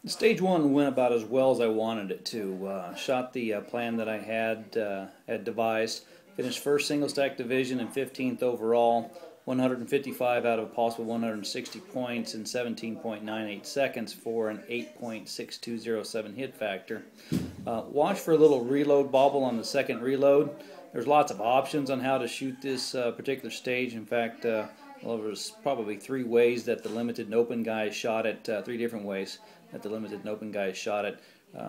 Stage one went about as well as I wanted it to. Shot the plan that I had devised. Finished first single stack division and 15th overall. 155 out of a possible 160 points in 17.98 seconds for an 8.6207 hit factor. Watch for a little reload bobble on the second reload. There's lots of options on how to shoot this particular stage. In fact, well, there's probably three ways that the limited and open guys shot it, three different ways that the limited and open guys shot it.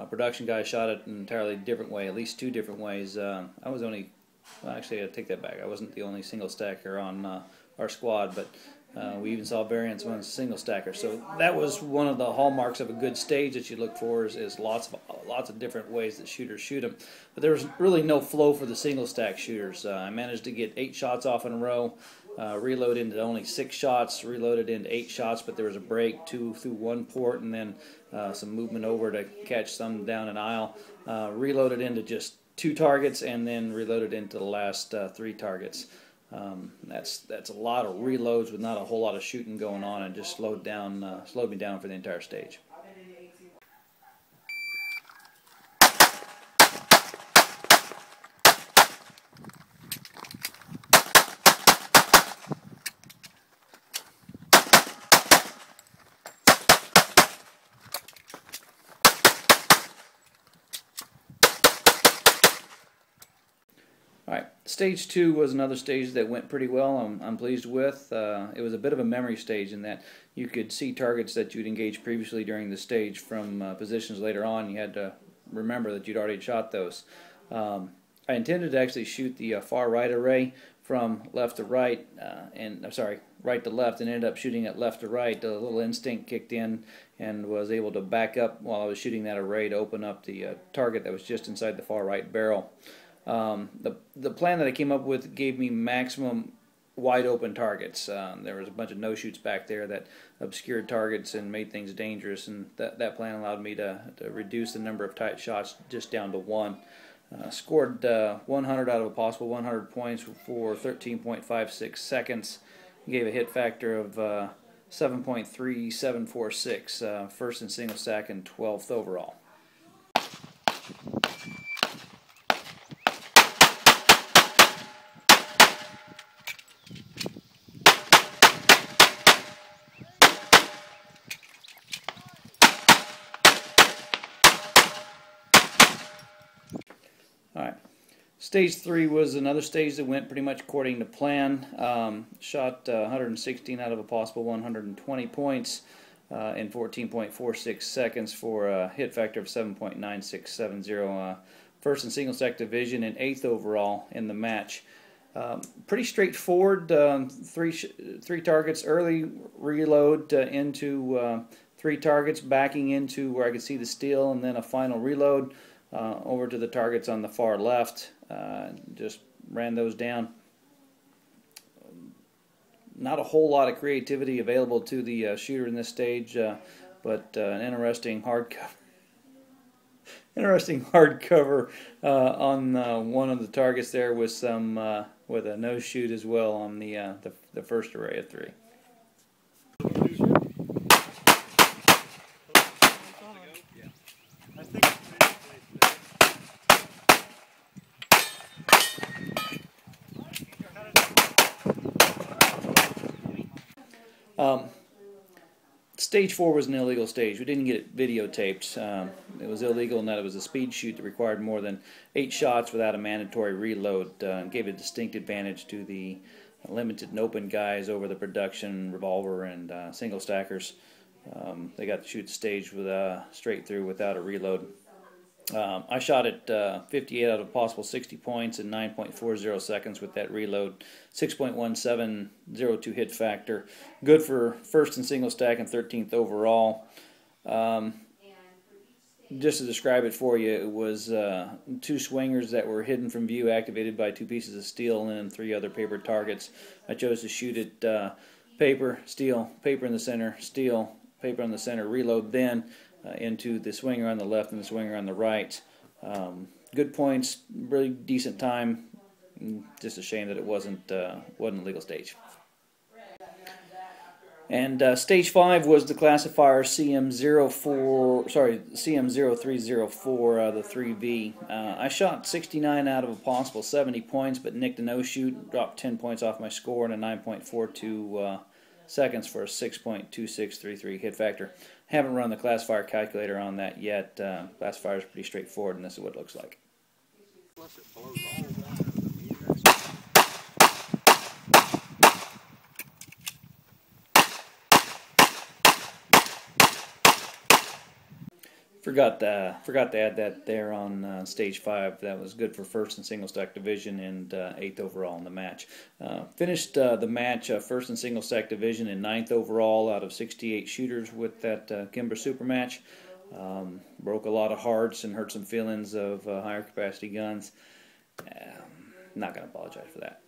Production guys shot it an entirely different way, at least two different ways. I was only, well, actually I take that back, I wasn't the only single stacker on our squad, but we even saw variants on single stacker. So that was one of the hallmarks of a good stage that you look for is lots of different ways that shooters shoot them. But there was really no flow for the single stack shooters. I managed to get 8 shots off in a row. Reload into only 6 shots, reloaded into 8 shots, but there was a break, 2 through 1 port, and then some movement over to catch some down an aisle. Reloaded into just 2 targets, and then reloaded into the last 3 targets. That's a lot of reloads with not a whole lot of shooting going on, and just slowed me down for the entire stage. Alright, stage 2 was another stage that went pretty well. I'm pleased with. It was a bit of a memory stage in that you could see targets that you'd engaged previously during the stage from positions later on. You had to remember that you'd already shot those. I intended to actually shoot the far right array from left to right, right to left, and ended up shooting it left to right. A little instinct kicked in and was able to back up while I was shooting that array to open up the target that was just inside the far right barrel. The plan that I came up with gave me maximum wide open targets. There was a bunch of no-shoots back there that obscured targets and made things dangerous, and that plan allowed me to reduce the number of tight shots just down to 1. Scored 100 out of a possible 100 points for 13.56 seconds. Gave a hit factor of 7.3746, first in single stack and 12th overall. Alright, stage 3 was another stage that went pretty much according to plan. Shot 116 out of a possible 120 points in 14.46 seconds for a hit factor of 7.9670. First in single stack division and 8th overall in the match. Pretty straightforward. Three targets early, reload into 3 targets, backing into where I could see the steel, and then a final reload. Over to the targets on the far left, just ran those down. Not a whole lot of creativity available to the shooter in this stage, but an interesting hardcover on one of the targets there with some with a no shoot as well on the first array of 3. Stage 4 was an illegal stage. We didn't get it videotaped. It was illegal in that it was a speed shoot that required more than 8 shots without a mandatory reload. Gave a distinct advantage to the limited and open guys over the production, revolver, and single stackers. They got to shoot the stage with straight through without a reload. I shot at 58 out of possible 60 points in 9.40 seconds with that reload. 6.1702 hit factor. Good for first in single stack and 13th overall. Just to describe it for you, it was 2 swingers that were hidden from view, activated by 2 pieces of steel, and then 3 other paper targets. I chose to shoot it paper, steel, paper in the center, steel, paper in the center, reload, then into the swinger on the left and the swinger on the right. Good points, really decent time. Just a shame that it wasn't a legal stage. And stage 5 was the classifier CM0304, the 3V. I shot 69 out of a possible 70 points, but nicked a no-shoot, dropped 10 points off my score, and a 9.42 seconds for a 6.2633 hit factor. Haven't run the classifier calculator on that yet. Classifier is pretty straightforward, and this is what it looks like. Forgot to add that there on stage 5. That was good for first and single stack division and 8th overall in the match. Finished the match first and single stack division and 9th overall out of 68 shooters with that Kimber Super match. Broke a lot of hearts and hurt some feelings of higher capacity guns. Not going to apologize for that.